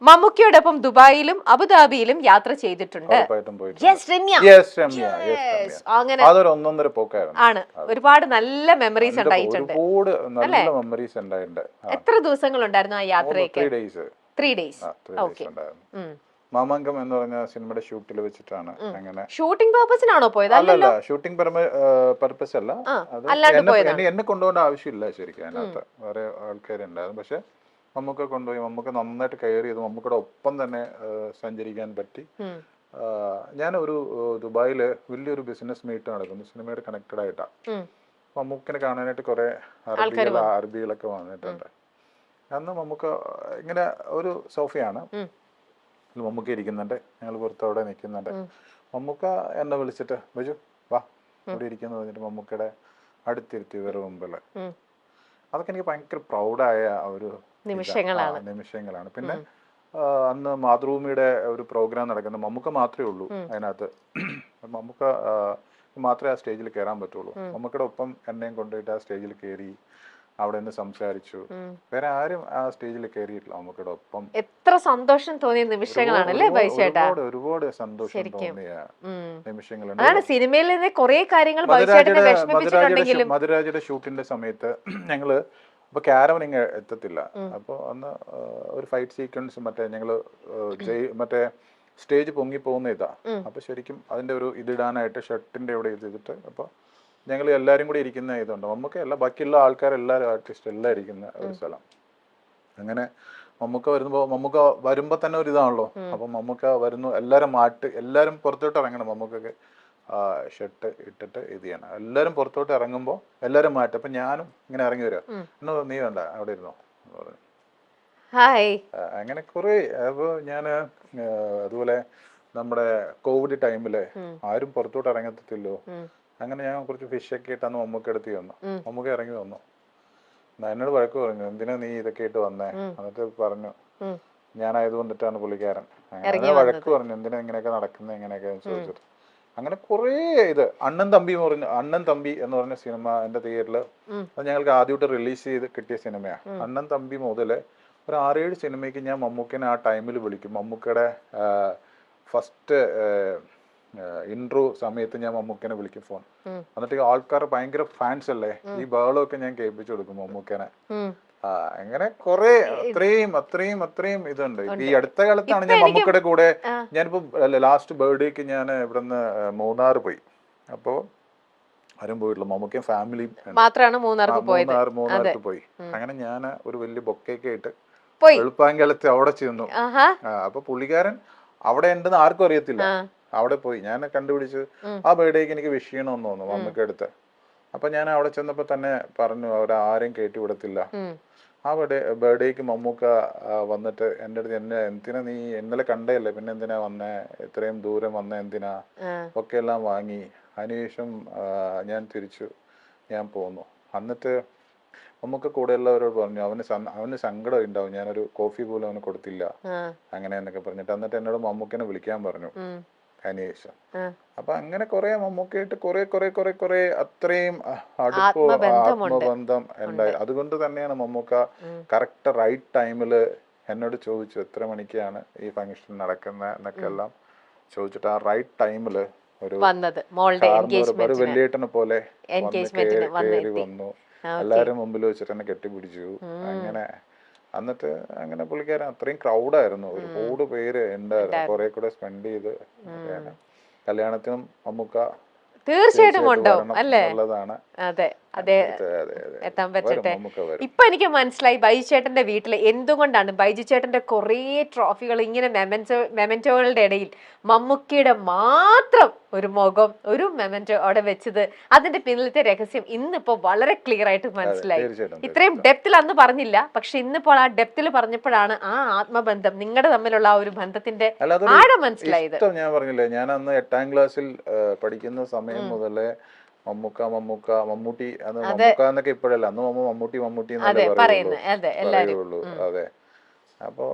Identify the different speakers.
Speaker 1: മമ്മൂക്കയോടൊപ്പം ദുബായിലും അബുദാബിയിലും യാത്ര ചെയ്തിട്ടുണ്ട്. അങ്ങനെ ആണ്. ഒരുപാട് നല്ല മെമ്മറീസ് ഉണ്ടായിട്ടുണ്ട്. എത്ര ദിവസങ്ങൾ ഉണ്ടായിരുന്നു ആ യാത്രയൊക്കെ? 3 days.
Speaker 2: മാമാങ്കം എന്ന് പറഞ്ഞ സിനിമയുടെ ഷൂട്ടിൽ വെച്ചിട്ടാണ്. അങ്ങനെ
Speaker 1: ഷൂട്ടിംഗ് പർപ്പസിനാണോ പോയത്?
Speaker 2: അല്ലല്ല, ഷൂട്ടിംഗ് പർപ്പസ് അല്ല. എന്നെ കൊണ്ടുപോകേണ്ട ആവശ്യമില്ല ശരിക്കും. അതിനകത്ത് വേറെ ആൾക്കാരുണ്ടായിരുന്നു. പക്ഷെ നമുക്ക് കൊണ്ടുപോയി, നമുക്ക് നന്നായിട്ട് കെയർ ചെയ്തു, നമുക്കിടെ ഒപ്പം തന്നെ സഞ്ചരിക്കാൻ പറ്റി. ഞാൻ ഒരു ദുബായില് വലിയൊരു ബിസിനസ് മീറ്റ് നടക്കുന്നു, സിനിമയുടെ കണക്റ്റഡ് ആയിട്ടാ. മമ്മൂക്കിനെ കാണാനായിട്ട് കുറെ അറബികളൊക്കെ വന്നിട്ടുണ്ട്. അന്ന് നമുക്ക് ഇങ്ങനെ ഒരു സോഫയാണ്, മമ്മൂക്ക ഇരിക്കുന്നുണ്ട്, ഞങ്ങൾ പുറത്തവിടെ നിൽക്കുന്നുണ്ട്. മമ്മൂക്ക എന്നെ വിളിച്ചിട്ട് ബിജു വാ ഇവിടെ ഇരിക്കുന്നു പറഞ്ഞിട്ട് മമ്മൂക്കയുടെ അടുത്തിരുത്തി ഇവരുടെ മുമ്പില്. അതൊക്കെ എനിക്ക് ഭയങ്കര പ്രൗഡായ ഒരു നിമിഷങ്ങളാണ്. പിന്നെ അന്ന് മാതൃഭൂമിയുടെ ഒരു പ്രോഗ്രാം നടക്കുന്നത്, മമ്മൂക്ക മാത്രമേ ഉള്ളൂ അതിനകത്ത്. മമ്മൂക്ക മാത്രമേ ആ സ്റ്റേജിൽ കയറാൻ പറ്റുള്ളൂ. മമ്മൂക്കയുടെ ഒപ്പം എന്നെയും കൊണ്ടുപോയിട്ട് ആ സ്റ്റേജിൽ കയറി, അവിടെ നിന്ന് സംസാരിച്ചു. വേറെ ആരും ആ സ്റ്റേജിൽ കയറിയിട്ടില്ല മമ്മൂക്കയുടെ ഒപ്പം.
Speaker 1: എത്ര സന്തോഷം തോന്നിയ നിമിഷങ്ങളാണല്ലേ ബൈചേട്ടാ?
Speaker 2: ഒരുപാട് സന്തോഷം തോന്നിയ നിമിഷങ്ങളുണ്ട്.
Speaker 1: അതാണ് സിനിമയിൽ നിന്ന് കുറെ കാര്യങ്ങൾ
Speaker 2: മധുരാജയുടെ ഷൂട്ടിന്റെ സമയത്ത് ഞങ്ങള് അപ്പൊ ക്യാരവൻ ഇങ്ങ് എത്തത്തില്ല. അപ്പൊ അന്ന് ഒരു ഫൈറ്റ് സീക്വൻസ് ഞങ്ങള് മറ്റേ സ്റ്റേജ് പൊങ്ങി പോകുന്ന ഇതാ. അപ്പൊ ശരിക്കും അതിന്റെ ഒരു ഇതിടാനായിട്ട് ഷർട്ടിന്റെ ഇവിടെ ചെയ്തിട്ട്, അപ്പൊ ഞങ്ങൾ എല്ലാവരും കൂടി ഇരിക്കുന്ന ഇതുണ്ട്. നമുക്ക് ബാക്കിയുള്ള ആൾക്കാരെല്ലാവരും, ആർട്ടിസ്റ്റ് എല്ലാം ഇരിക്കുന്ന ഒരു സ്ഥലം. അങ്ങനെ മമ്മൂക്ക വരുമ്പോ തന്നെ ഒരു ഇതാണല്ലോ. അപ്പൊ മമ്മൂക്ക വരുന്നു, എല്ലാരും പുറത്തോട്ട് ഇറങ്ങണം. മമ്മൂക്കൊക്കെ ഷർട്ട് ഇട്ടിട്ട് ഇത് ചെയ്യണം. എല്ലാരും പുറത്തോട്ട് ഇറങ്ങുമ്പോ എല്ലാരും മാറ്റും. അപ്പൊ ഞാനും ഇങ്ങനെ ഇറങ്ങി വരിക, എന്നോ നീ വേണ്ട അവിടെ ഇരുന്നോ എന്ന് പറഞ്ഞു. അങ്ങനെ കുറെ. അപ്പൊ ഞാന് അതുപോലെ നമ്മുടെ കോവിഡ് ടൈമില് ആരും പുറത്തോട്ട് ഇറങ്ങത്തില്ലോ. അങ്ങനെ ഞാൻ കുറച്ച് ഫിഷൊക്കെ ഇട്ടാന്ന് മമ്മൂക്ക എടുത്ത് വന്നു. മമ്മൂക്ക ഇറങ്ങി വന്നു, എന്നോട് വഴക്ക് പറഞ്ഞു, എന്തിനാ നീ ഇതൊക്കെ ഇട്ട് വന്നേ? എന്നിട്ട് പറഞ്ഞു ഞാനായതുകൊണ്ടിട്ടാണ് പുള്ളിക്കാരൻ. അങ്ങനെ വഴക്ക് പറഞ്ഞു, എന്തിനാ ഇങ്ങനെയൊക്കെ നടക്കുന്നത് എങ്ങനെയൊക്കെ ചോദിച്ചിട്ട്. അങ്ങനെ കുറേ ഇത്. അണ്ണൻ തമ്പി എന്ന് പറഞ്ഞ സിനിമ എന്റെ തിയേറ്ററിൽ അത് ഞങ്ങൾക്ക് ആദ്യമായിട്ട് റിലീസ് ചെയ്ത് കിട്ടിയ സിനിമയാണ്. അണ്ണൻ തമ്പി മുതല് ഒരു 6-7 സിനിമയ്ക്ക് ഞാൻ മമ്മൂക്കനെ ആ ടൈമിൽ വിളിക്കും. മമ്മൂക്കയുടെ ഫസ്റ്റ് ഇൻട്രോ സമയത്ത് ഞാൻ മമ്മൂക്കനെ വിളിക്കും ഫോൺ. എന്നിട്ട് ആൾക്കാർ ഭയങ്കര ഫാൻസ് അല്ലേ, ഈ ബഹളമൊക്കെ ഞാൻ കേൾപ്പിച്ചു കൊടുക്കും മമ്മൂക്കനെ. അങ്ങനെ കുറെ അത്രയും ഇതുണ്ട്. ഈ അടുത്ത കാലത്താണ് ഞാൻ മമ്മൂക്കയുടെ കൂടെ, ഞാനിപ്പോ ലാസ്റ്റ് ബർത്ത്ഡേക്ക് ഞാൻ ഇവിടുന്ന് മൂന്നാർ പോയി. അപ്പോ ആരും പോയിട്ടുള്ളൂ, മമ്മൂക്കയും ഫാമിലിയും മൂന്നാർക്ക് പോയി. അങ്ങനെ ഞാൻ ഒരു വലിയ ബൊക്കെയൊക്കെ ആയിട്ട് വെളുപ്പാങ്കാലത്ത് അവിടെ ചെന്നു. അപ്പൊ പുള്ളിക്കാരൻ അവിടെ ഉണ്ടെന്ന് ആർക്കും അറിയത്തില്ല. അവിടെ പോയി ഞാൻ കണ്ടുപിടിച്ച് ആ ബർത്ത്ഡേക്ക് എനിക്ക് വിഷ് ചെയ്യണമെന്ന് തോന്നുന്നു മമ്മൂക്ക അടുത്ത്. അപ്പൊ ഞാൻ അവിടെ ചെന്നപ്പോ തന്നെ പറഞ്ഞു അവരാരെയും കയറ്റി വിടത്തില്ല. ആ ബർത്ത്ഡേക്ക് മമ്മൂക്ക വന്നിട്ട് എൻ്റെ അടുത്ത് എന്തിനാ നീ ഇന്നലെ കണ്ടേയല്ലേ, പിന്നെ എന്തിനാ വന്നേ, ഇത്രയും ദൂരം വന്ന എന്തിനാ, ഒക്കെ എല്ലാം വാങ്ങി. അതിനുശേഷം ഞാൻ പോന്നു. എന്നിട്ട് മമ്മൂക്ക കൂടെയുള്ളവരോട് പറഞ്ഞു അവന് സങ്കടം ഉണ്ടാവും, ഞാനൊരു കോഫി പോലും അവന് കൊടുത്തില്ല അങ്ങനെ എന്നൊക്കെ പറഞ്ഞിട്ട്. എന്നിട്ട് എന്നോട് മമ്മൂക്കനെ വിളിക്കാൻ പറഞ്ഞു അതിനുശേഷം. അപ്പൊ അങ്ങനെ കുറെ മമ്മൂക്കയായിട്ട് കുറെ അത്രയും ആത്മബന്ധം ഉണ്ടായി. അതുകൊണ്ട് തന്നെയാണ് മമ്മൂക്ക കറക്റ്റ് റൈറ്റ് ടൈമില് എന്നോട് ചോദിച്ചു എത്ര മണിക്കാണ് ഈ ഫംഗ്ഷൻ നടക്കുന്നത് എന്നൊക്കെ എല്ലാം ചോദിച്ചിട്ട് ആ റൈറ്റ് ടൈമില് ഒരു വെള്ളിയേട്ടനെ പോലെ കയറി വന്നു. എല്ലാരും മുമ്പിൽ വെച്ചിട്ട് എന്നെ കെട്ടിപ്പിടിച്ചു. അങ്ങനെ എന്നിട്ട് അങ്ങനെ പുള്ളിക്കാരൻ അത്രയും ക്രൗഡായിരുന്നു, ഒരുപാട് പേര് ഉണ്ടായിരുന്നു. കുറെ കൂടെ സ്പെൻഡ് ചെയ്ത് കല്യാണത്തിനും മമ്മൂക്ക
Speaker 1: തീർച്ചയായിട്ടും ഉണ്ടാവും അല്ലേ? അതെ അതെ, എത്താൻ പറ്റട്ടെ. ഇപ്പൊ എനിക്ക് മനസ്സിലായി ബൈജു ചേട്ടന്റെ വീട്ടിൽ എന്തുകൊണ്ടാണ് ബൈജു ചേട്ടന്റെ കുറേ ട്രോഫികൾ ഇങ്ങനെ മെമന്റോകളുടെ ഇടയിൽ മമ്മൂക്കയുടെ മാത്രം ഒരു മുഖം, ഒരു മെമന്റോ അവിടെ വെച്ചത്. അതിന്റെ പിന്നിലത്തെ രഹസ്യം ഇന്നിപ്പോ വളരെ ക്ലിയർ ആയിട്ട് മനസ്സിലായി. ഇത്രയും ഡെപ്തിൽ അന്ന് പറഞ്ഞില്ല, പക്ഷെ ഇന്നിപ്പോൾ ആ ഡെപ്തിൽ പറഞ്ഞപ്പോഴാണ് ആ ആത്മബന്ധം, നിങ്ങളുടെ തമ്മിലുള്ള ആ ഒരു ബന്ധത്തിന്റെ ആഴം മനസ്സിലായത്.
Speaker 2: ഞാൻ പറഞ്ഞില്ലേ, ഞാൻ അന്ന് 8ാം ക്ലാസ്സിൽ പഠിക്കുന്ന സമയം മുതലേ മമ്മൂട്ടി എന്നൊക്കെ ഇപ്പോഴല്ല, അന്ന് മമ്മൂട്ടി എന്നല്ലേ പറയുള്ളൂ. അതെ. അപ്പോ